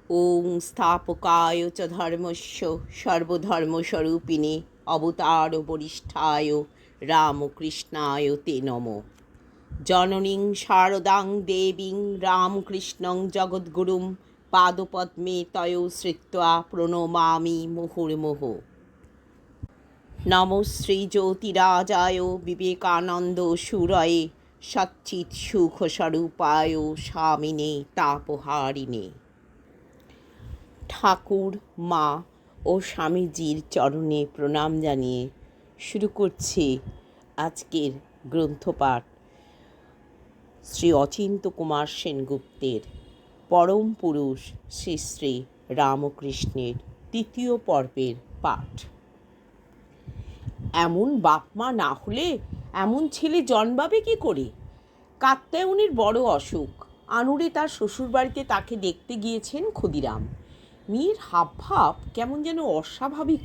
ওং স্থাপকায় চ ধর্মস্য সর্বধর্মস্বরূপিণে অবতার বরিষ্ঠায় রামকৃষ্ণায় তে নমঃ। জননীং শারদাং দেবীং রামকৃষ্ণং জগদ্গুরুং পাদপদ্মে তয় শ্রিত্বা প্রণমামি মুহুর্মুহুঃ। নমঃ শ্রীজ্যোতিরাজায় বিবেকানন্দ সুরয়ে সচ্চিৎ সুখস্বরূপায় স্বামিনে তাপহারিণে। ঠাকুর, মা ও স্বামীজির চরণে প্রণাম জানিয়ে শুরু করছি আজকের গ্রন্থপাঠ শ্রী অচিন্ত্য কুমার সেনগুপ্তের পরম পুরুষ শ্রী শ্রী রামকৃষ্ণের তৃতীয় পর্বের পাঠ। এমন বাপ মা না হলে এমন ছেলে জন্মাবে কি করে? কাত্যায়নীর বড় অসুখ। আনুরে তার শ্বশুরবাড়িতে তাকে দেখতে গিয়েছেন ক্ষুদিরাম। মেয়ের হাবভাব কেমন যেন অস্বাভাবিক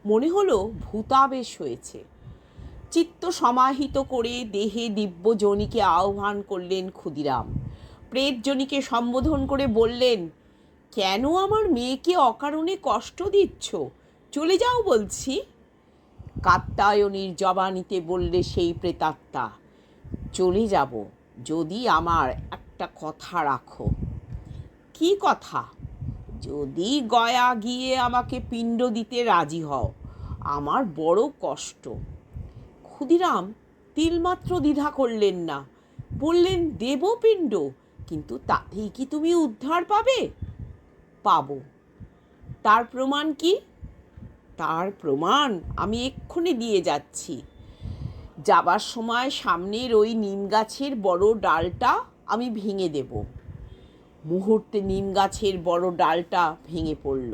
মনে হলো ভূতাবেশ হয়েছে। চিত্ত সমাহিত করে দেহে দিব্যজনীকে আহ্বান করলেন ক্ষুদিরাম। প্রেতজনীকে সম্বোধন করে বললেন, কেন আমার মেয়েকে অকারণে কষ্ট দিচ্ছ? চলে যাও বলছি। কাত্যায়নীর জবানিতে বললে সেই প্রেতাত্মা, চলে যাব যদি আমার একটা কথা রাখো। কি কথা? যদি গয়া গিয়ে আমাকে পিণ্ড দিতে রাজি হও। আমার বড় কষ্ট। ক্ষুদিরাম তিলমাত্র দ্বিধা করলেন না, বললেন, দেব পিণ্ড, কিন্তু তাতেই কি তুমি উদ্ধার পাবে? পাবো। তার প্রমাণ কি? তার প্রমাণ আমি এক্ষুনি দিয়ে যাচ্ছি। যাবার সময় সামনের ওই নিম গাছের বড় ডালটা আমি ভেঙে দেব। মুহূর্তে নিম গাছের বড় ডালটা ভেঙে পড়ল,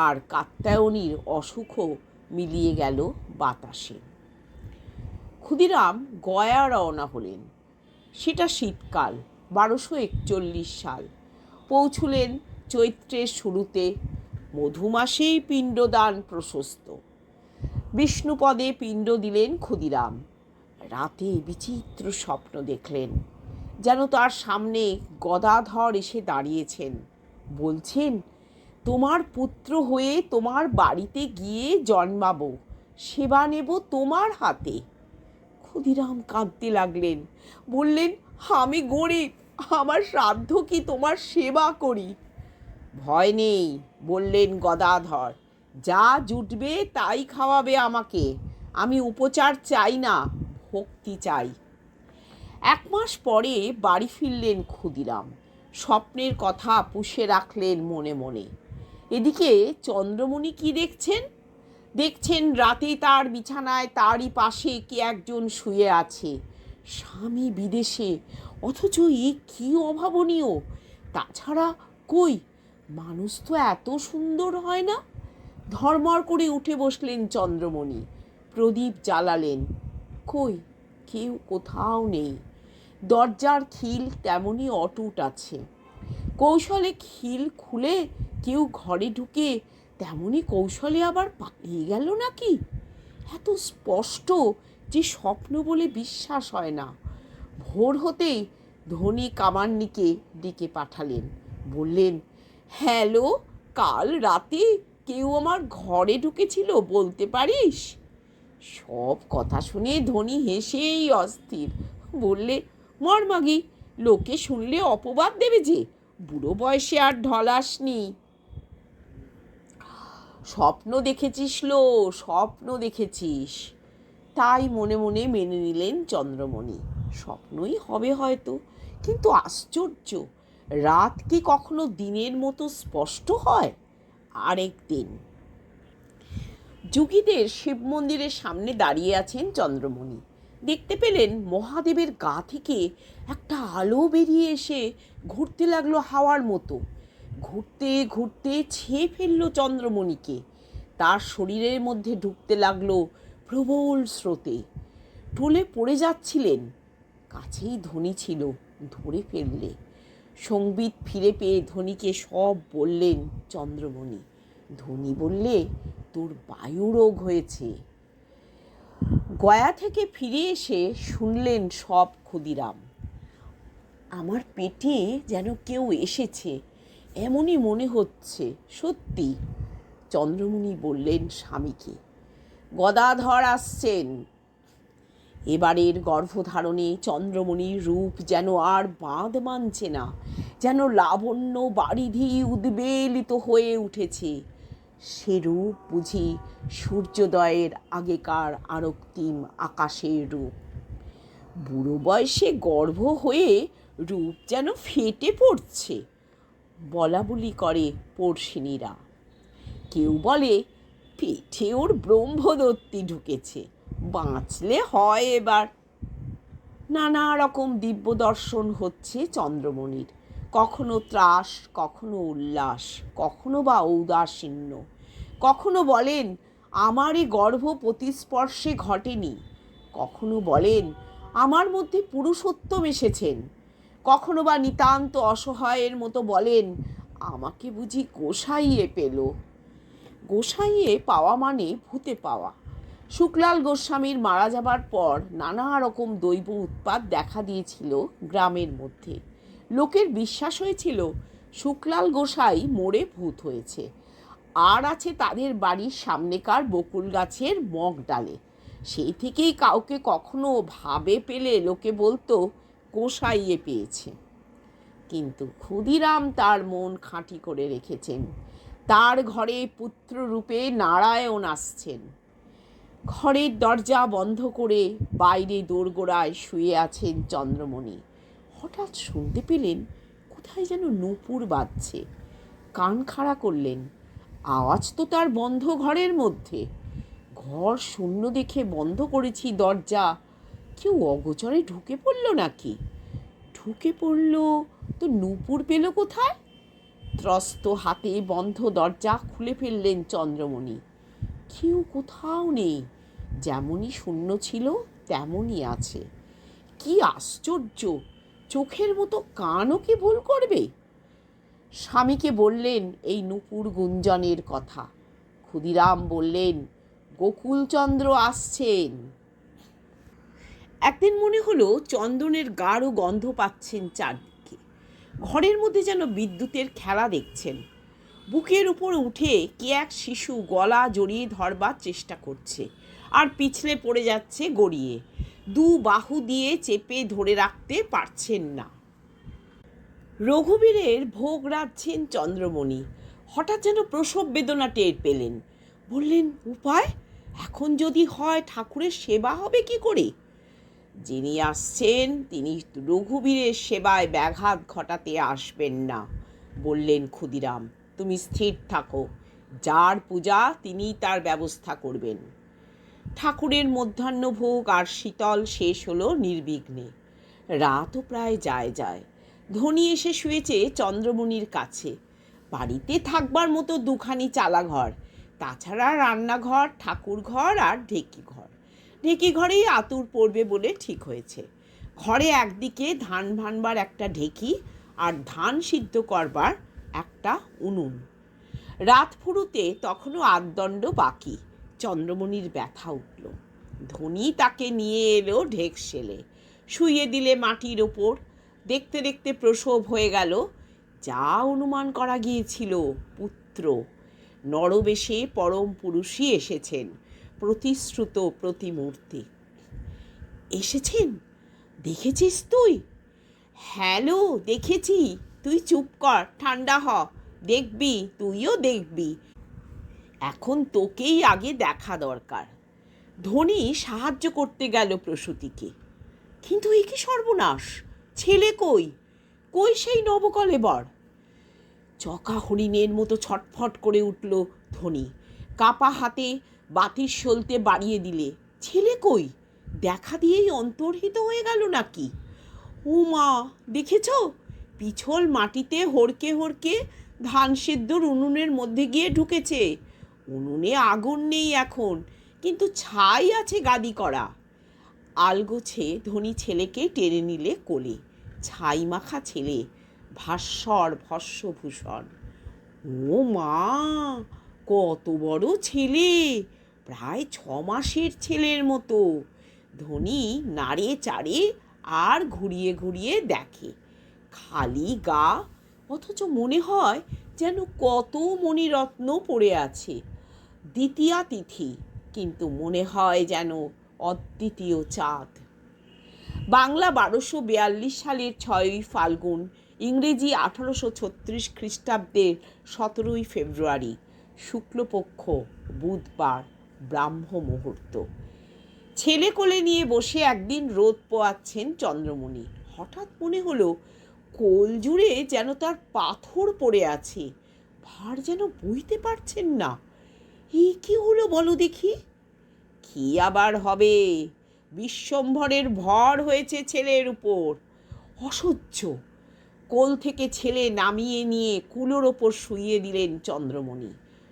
আর কাত্যায়নীর অসুখও মিলিয়ে গেল বাতাসে। ক্ষুদিরাম গয়া রওনা হলেন। সেটা শীতকাল, 1241 সাল। পৌঁছলেন চৈত্রের শুরুতে। মধুমাসেই পিণ্ডদান প্রশস্ত। বিষ্ণুপদে পিণ্ড দিলেন ক্ষুদিরাম। রাতে বিচিত্র স্বপ্ন দেখলেন, যেন তার সামনে গদাধর এসে দাঁড়িয়েছেন, বলছেন, তোমার পুত্র হয়ে তোমার বাড়িতে গিয়ে জন্মাবো, সেবা নেব তোমার হাতে। ক্ষুদিরাম কাঁদতে লাগলেন, বললেন, আমি গরিব, আমার শ্রাদ্ধ কি তোমার সেবা করি? ভয় নেই, বললেন গদাধর, যা জুটবে তাই খাওয়াবে আমাকে। আমি উপচার চাই না, ভক্তি চাই। 1 মাস পরে বাড়ি ফিরলেন ক্ষুদিরাম। স্বপ্নের কথা পুষে রাখলেন মনে মনে। এদিকে চন্দ্রমণি কি দেখছেন রাতে তার বিছানায় তারই পাশে কে একজন শুয়ে আছে। স্বামী বিদেশে, অথচ এ কি অভাবনীয়! তাছাড়া কই, মানুষ তো এত সুন্দর হয় না। ধর্মর করে উঠে বসলেন চন্দ্রমণি, প্রদীপ জ্বালালেন। কই, কেউ কোথাও নেই। দরজার খিল তেমনই অটুট আছে। কৌশলে খিল খুলে কেউ ঘরে ঢুকে তেমনি কৌশলে আবার পালিয়ে গেল নাকি? এত স্পষ্ট যে স্বপ্ন বলে বিশ্বাস হয় না। ভোর হতেই ধনী কামান্নিকে ডেকে পাঠালেন, বললেন, হ্যালো, কাল রাতে কেউ আমার ঘরে ঢুকেছিল, বলতে পারিস? সব কথা শুনে ধনী হেসেই অস্থির, বললে, মর্মাগি, লোকে শুনলে অপবাদ দেবে যে, বুড়ো বয়সে আর ঢলাসনি। স্বপ্ন দেখেছিস স্বপ্ন দেখেছিস। তাই মনে মনে মেনে নিলেন চন্দ্রমণি। স্বপ্নই হবে হয়তো, কিন্তু আশ্চর্য, রাত কি কখনো দিনের মতো স্পষ্ট হয়? আরেক দিন যোগীদের শিব মন্দিরের সামনে দাঁড়িয়ে আছেন চন্দ্রমণি। দেখতে পেলেন মহাদেবের গা থেকে একটা আলো বেরিয়ে এসে ঘুরতে লাগলো হাওয়ার মতো। ঘুরতে ঘুরতে ছেয়ে ফেলল চন্দ্রমণিকে। তার শরীরের মধ্যে ঢুকতে লাগলো প্রবল স্রোতে। টলে পড়ে যাচ্ছিলেন। কাছেই ধনী ছিল, ধরে ফেললে। সংবিত ফিরে পেয়ে ধনীকে সব বললেন চন্দ্রমণি। ধনী বললে, তোর বায়ুরোগ হয়েছে। গয়া থেকে ফিরে এসে শুনলেন সব ক্ষুদিরাম। আমার পেটে যেন কেউ এসেছে, এমনই মনে হচ্ছে। সত্যি। চন্দ্রমণি বললেন স্বামীকে। গদাধর আসছেন। এবারের গর্ভধারণে চন্দ্রমণির রূপ যেন আর বাঁধ মানছে না, যেন লাবণ্য বারিধি উদ্বেলিত হয়ে উঠেছে। সে রূপ বুঝি সূর্যোদয়ের আগেকার আরক্তিম আকাশের রূপ। বুড়ো বয়সে গর্ভ হয়ে রূপ যেন ফেটে পড়ছে, বলা বলি করে পড়শিনীরা। কেউ বলে পেটে ওর ব্রহ্মদত্তি ঢুকেছে, বাঁচলে হয় এবার। নানা রকম দিব্য দর্শন হচ্ছে চন্দ্রমণির, কখনো ত্রাস, কখনো উল্লাস, কখনো বা ঔদাসীন্য। কখনো বলেন আমার এ গর্ভ প্রতিস্পর্শে ঘটেনি, কখনো বলেন আমার মধ্যে পুরুষোত্তম এসেছেন, কখনো বা নিতান্ত অসহায়ের মতো বলেন আমাকে বুঝি গোসাইয়ে পেল। গোসাইয়ে পাওয়া মানে ভূতে পাওয়া। শুকলাল গোস্বামীর মারা যাবার পর নানা রকম দৈব উৎপাত দেখা দিয়েছিল গ্রামের মধ্যে। লোকের বিশ্বাস হয়েছিল শুকলাল গোসাই মরে ভূত হয়েছে, আর আছে তাদের বাড়ির সামনেকার বকুল গাছের মগ ডালে। সেই থেকেই কাউকে কখনো ভাবে পেলে লোকে বলতো গোসাইয়ে পেয়েছে। কিন্তু ক্ষুদিরাম তার মন খাঁটি করে রেখেছেন। তার ঘরে পুত্ররূপে নারায়ণ আসছেন। ঘরের দরজা বন্ধ করে বাইরে দোরগোড়ায় শুয়ে আছেন চন্দ্রমণি। হঠাৎ শুনতে পেলেন কোথায় যেন নূপুর বাজছে। কান খাড়া করলেন। আওয়াজ তো তার বন্ধ ঘরের মধ্যে। ঘর শূন্য দেখে বন্ধ করেছি দরজা। কেউ অগোচরে ঢুকে পড়ল নাকি? ঢুকে পড়ল তো নূপুর পেল কোথায়? ত্রস্ত হাতে বন্ধ দরজা খুলে ফেললেন চন্দ্রমণি। কেউ কোথাও নেই, যেমনই শূন্য ছিল তেমনই আছে। কি আশ্চর্য! চোখের মতো কানও কি ভুল করবে? স্বামীকে বললেন এই নূপুর গুঞ্জনের কথা। ক্ষুদিরাম বললেন গোকুলচন্দ্র আসছেন। একদিন মনে হলো চন্দনের গাঢ় গন্ধ পাচ্ছেন চারদিকে। ঘরের মধ্যে যেন বিদ্যুতের খেলা দেখছেন। বুকের উপর উঠে কে এক শিশু গলা জড়িয়ে ধরবার চেষ্টা করছে, আর পিছলে পড়ে যাচ্ছে গড়িয়ে। দু বাহু দিয়ে চেপে ধরে রাখতে পারছেন না। রঘুবীরের ভোগ রাঁধছেন চন্দ্রমণি। হঠাৎ যেন প্রসব বেদনা টের পেলেন। বললেন উপায়? এখন যদি হয় ঠাকুরের সেবা হবে কি করে? যিনি আসছেন তিনি রঘুবীরের সেবায় ব্যাঘাত ঘটাতে আসবেন না, বললেন ক্ষুদিরাম। তুমি স্থির থাকো, যার পূজা তিনিই তার ব্যবস্থা করবেন। ঠাকুরের মধ্যাহ্নভোগ আর শীতল শেষ হলো নির্বিঘ্নে। রাতও প্রায় যায়। ধনী এসে শুয়েছে চন্দ্রমণির কাছে। বাড়িতে থাকবার মতো দুখানি চালাঘর, তাছাড়া রান্নাঘর, ঠাকুর ঘর আর ঢেকি ঘর। ঢেকি ঘরেই আতুর পড়বে বলে ঠিক হয়েছে। ঘরে একদিকে ধান ভানবার একটা ঢেকি আর ধান সিদ্ধ করবার একটা উনুন। রাত ফুরুতে তখনও আধদণ্ড বাকি। চন্দ্রমণির ব্যথা উঠল। ধনী তাকে নিয়ে এলো ঢেক সেলে, শুইয়ে দিলে মাটির ওপর। দেখতে দেখতে প্রসব হয়ে গেল। যা অনুমান করা গিয়েছিল, পুত্র। নরবেশে পরম পুরুষই এসেছেন, প্রতিশ্রুত প্রতিমূর্তি। এসেছেন? দেখেছিস তুই? হ্যালো, দেখেছি। তুই চুপ কর, ঠান্ডা হ। দেখবি, তুইও দেখবি। এখন তোকেই আগে দেখা দরকার। ধনী সাহায্য করতে গেল প্রসূতিকে। কিন্তু এ কি সর্বনাশ! ছেলে কই? কই সেই নবকলেবর? চকা হরিণের মতো ছটফট করে উঠল ধনী। কাপা হাতে বাতির সলতে বাড়িয়ে দিলে। ছেলে কই? দেখা দিয়েই অন্তর্হিত হয়ে গেল নাকি? ও মা, দেখেছ? পিছল মাটিতে হড়কে হড়কে ধান সেদ্ধর উনুনের মধ্যে গিয়ে ঢুকেছে। উনুনে আগুন নেই এখন, কিন্তু ছাই আছে গাদি করা। আলগোছে ধনী ছেলেকে টেনে নিলে কোলে। ছাই মাখা ছেলে, ভাস্বর ভস্মভূষণ। ও মা, কত বড় ছেলে! প্রায় 6 মাসের ছেলের মতো। ধনী নাড়ে চাড়ে আর ঘুরিয়ে ঘুরিয়ে দেখে। খালি গা, অথচ মনে হয় যেন কত মণিরত্ন পড়ে আছে। দ্বিতীয়া তিথি, কিন্তু মনে হয় যেন অদ্বিতীয় চাঁদ। বাংলা 1242 সালের 6ই ফাল্গুন, ইংরেজি 1836 খ্রিস্টাব্দের 17ই ফেব্রুয়ারি, শুক্লপক্ষ, বুধবার, ব্রাহ্ম মুহূর্ত। ছেলে কোলে নিয়ে বসে একদিন রোদ পোয়াচ্ছেন চন্দ্রমণি। হঠাৎ মনে হলো কোল জুড়ে যেন তার পাথর পড়ে আছে, ভার যেন বইতে পারছেন না। এই কি হলো বলো দেখি? কি আবার হবে, বিশ্বম্ভরের ভর হয়েছে ছেলের উপর। অসহ্য। কোল থেকে ছেলে নামিয়ে নিয়ে কুলোর ওপর শুইয়ে দিলেন চন্দ্রমণি।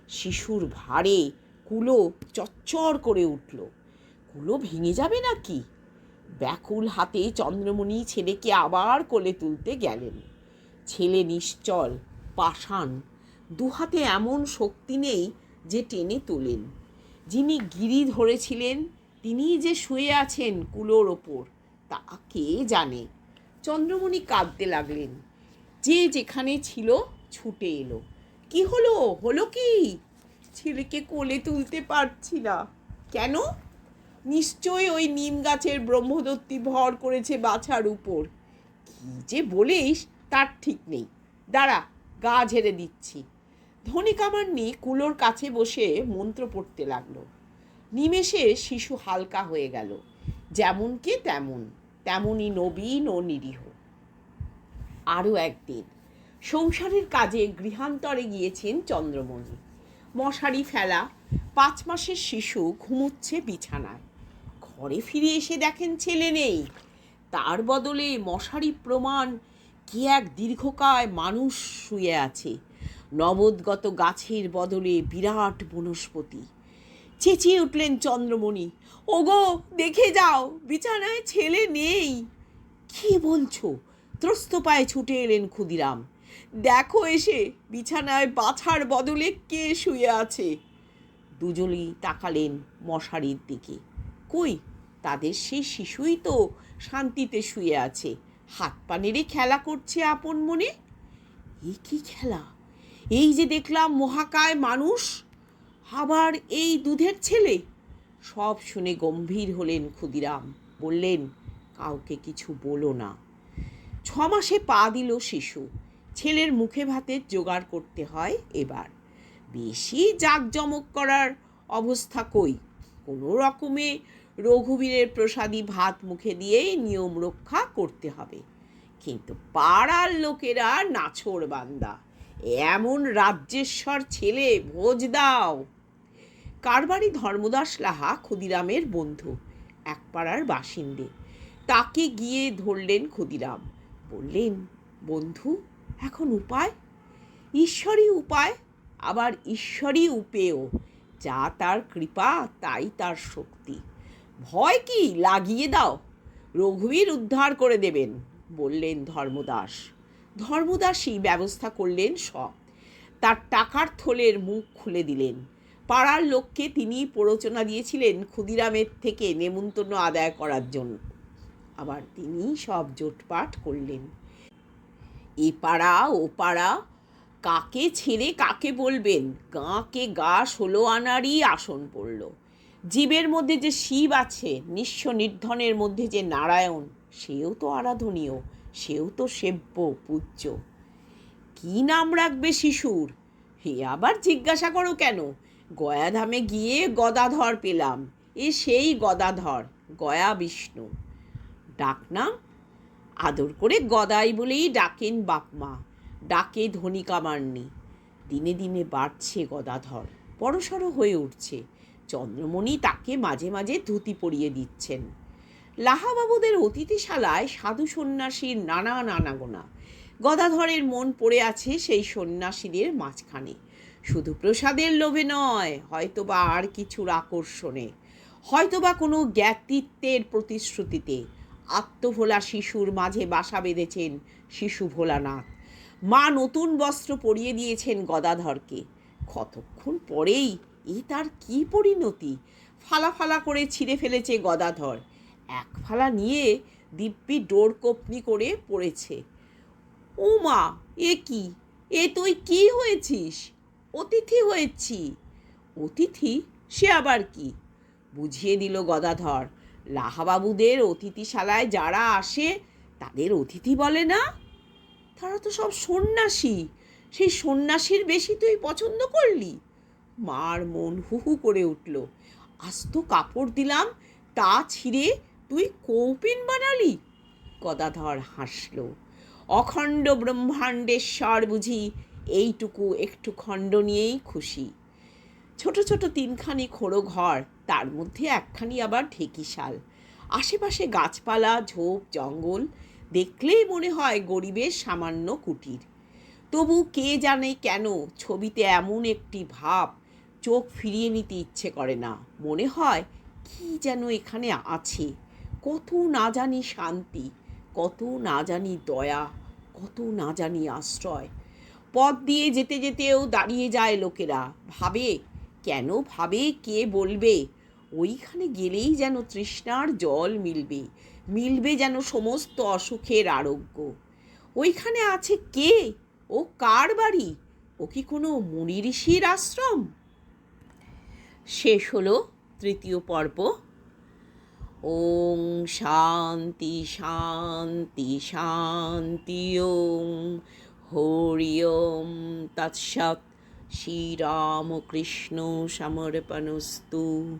শিশুর ভারে কুলো চচ্চর করে উঠল। কুলো ভেঙে যাবে নাকি? ব্যাকুল হাতে চন্দ্রমণি ছেলেকে আবার কোলে তুলতে গেলেন। ছেলে নিশ্চল, পাষাণ, দুহাতে এমন শক্তি নেই যে টেনে তোলেন। যিনি গিরি ধরেছিলেন তিনিই যে শুয়ে আছেন কুলোর ওপর তা কে জানে। চন্দ্রমণি কাঁদতে লাগলেন। যে যেখানে ছিল ছুটে এলো। কি হলো, হলো কি? ছেলেকে কোলে তুলতে পারছি না। কেন? নিশ্চয়ই ওই নিম গাছের ব্রহ্মদত্তী ভর করেছে বাছার উপর। কি যে বলিস তার ঠিক নেই। দাঁড়া, গা ঝেড়ে দিচ্ছি। ধনিকামান্নি কুলোর কাছে বসে মন্ত্র পড়তে লাগলো। নিমেষে শিশু হালকা হয়ে গেল। যেমন কে তেমন, তেমনই নবীন ও নিরীহ। আরও একদিন সংসারের কাজে গৃহান্তরে গিয়েছেন চন্দ্রমণি। মশারি ফেলা, 5 মাসের শিশু ঘুমুচ্ছে বিছানায়। ঘরে ফিরে এসে দেখেন ছেলে নেই। তার বদলে মশারি প্রমাণ কি এক দীর্ঘকায় মানুষ শুয়ে আছে। নবোদ্গত গাছের বদলে বিরাট বনস্পতি। চেঁচিয়ে উঠলেন চন্দ্রমণি, ওগো দেখে যাও, বিছানায় ছেলে নেই। কি বলছো? ত্রস্ত পায়ে ছুটে এলেন ক্ষুদিরাম। দেখো এসে, বিছানায় বাছার বদলে কে শুয়ে আছে। দুজনেই তাকালেন মশারির দিকে। কই, তাদের সেই শিশুই তো শান্তিতে শুয়ে আছে, হাত পা নেড়ে খেলা করছে আপন মনে। এ কি খেলা? এই যে দেখলাম মহাকায় মানুষ, আবার এই দুধের ছেলে। সব শুনে গম্ভীর হলেন ক্ষুদিরাম। বললেন, কাউকে কিছু বলো না। 6 মাসে পা দিল শিশু। ছেলের মুখে ভাতের জোগাড় করতে হয় এবার। বেশি জাঁকজমক করার অবস্থা কই। কোনো রকমে রঘুবীরের প্রসাদী ভাত মুখে দিয়েই নিয়ম রক্ষা করতে হবে। কিন্তু পাড়ার লোকেরা নাছোড় বান্দা, এমন রাজ্যেশ্বর ছেলে ভোজ দাও। কারবারি ধর্মদাস লাহা ক্ষুদিরামের বন্ধু, এক পাড়ার বাসিন্দে। তাকে গিয়ে ধরলেন ক্ষুদিরাম। বললেন, বন্ধু, এখন উপায়? ঈশ্বরই উপায়, আবার ঈশ্বরই উপেয়। যা তার কৃপা তাই তার শক্তি। ভয় কি, লাগিয়ে দাও, রঘুবীর উদ্ধার করে দেবেন, বললেন ধর্মদাস। ধর্মদাসই ব্যবস্থা করলেন সব। তার টাকার থলের মুখ খুলে দিলেন। পাড়ার লোককে তিনি প্ররোচনা দিয়েছিলেন ক্ষুদিরামের থেকে নেমন্তন্ন আদায় করার জন্য। আবার তিনি সব জোটপাট করলেন। এ পাড়া ও পাড়া, কাকে ছেড়ে কাকে বলবেন। গাঁকে গা 16 আনারই আসন পড়ল। জীবের মধ্যে যে শিব আছে, নিঃস্ব নির্ধনের মধ্যে যে নারায়ণ, সেও তো আরাধনীয়, সেও তো সেব্য পূজ্য। কি নাম রাখবে শিশুর? হে আবার জিজ্ঞাসা করো কেন? গয়াধামে গিয়ে গদাধর পেলাম। এ সেই গদাধর, গয়া বিষ্ণু। ডাকনাম? আদর করে গদাই বলেই ডাকেন বাপমা, ডাকে ধনিকামান্নি। দিনে দিনে বাড়ছে গদাধর, বড়সড় হয়ে উঠছে। চন্দ্রমণি তাকে মাঝে মাঝে ধুতি পরিয়ে দিচ্ছেন। লাহাবাবুদের অতিথিশালায় সাধু সন্ন্যাসীর নানা আনাগোনা। গদাধরের মন পড়ে আছে সেই সন্ন্যাসীদের মাঝখানে। শুধু প্রসাদের লোভে নয়, হয়তোবা আর কিছুর আকর্ষণে, হয়তোবা কোনো জ্ঞাতিত্বের প্রতিশ্রুতিতে। আত্মভোলা শিশুর মাঝে বাসা বেঁধেছেন শিশু ভোলানাথ। মা নতুন বস্ত্র পরিয়ে দিয়েছেন গদাধরকে। কতক্ষণ পরেই এ তার কি পরিণতি! ফালা ফালা করে ছিঁড়ে ফেলেছে গদাধর। এক ফালা নিয়ে দিব্যি ডোর কোপনি করে পড়েছে। ও মা, এ কি, এ তুই কি হয়েছিস? অতিথি হয়েছি। অতিথি? সে আবার কি? বুঝিয়ে দিল গদাধর। লাহাবাবুদের অতিথিশালায় যারা আসে তাদের অতিথি বলে না? তারা তো সব সন্ন্যাসী। সেই সন্ন্যাসীর বেশি তুই পছন্দ করলি? মার মন হু হু করে উঠল। আস্ত কাপড় দিলাম, তা ছিঁড়ে তুই কৌপিন বানালি? গদাধর হাসল। অখণ্ড ব্রহ্মাণ্ডেশ্বর বুঝি এইটুকু একটু খণ্ড নিয়েই খুশি। ছোট ছোট তিনখানি খোঁড়ো ঘর, তার মধ্যে একখানি আবার ঢেকিশাল। আশেপাশে গাছপালা, ঝোপ জঙ্গল, দেখলেই মনে হয় গরিবের সামান্য কুটির। তবু কে জানে কেন ছবিতে এমন একটি ভাব, চোখ ফিরিয়ে নিতে ইচ্ছে করে না। মনে হয় কি যেন এখানে আছে, কত না জানি শান্তি, কত না জানি দয়া, কত না জানি আশ্রয়। পথ দিয়ে যেতে যেতেও দাঁড়িয়ে যায় লোকেরা, ভাবে, কেন ভাবে কে বলবে, ওইখানে গেলেই যেন তৃষ্ণার জল মিলবে, মিলবে যেন সমস্ত অসুখের আরোগ্য। ওইখানে আছে কে? ও কার বাড়ি? ও কি কোনো মুনি ঋষির আশ্রম? শেষ হলো তৃতীয় পর্ব। ওং শান্তি শান্তি শান্তি। ওং হরি ওম তৎসৎ। শ্রীরামকৃষ্ণ সমর্পণস্তু।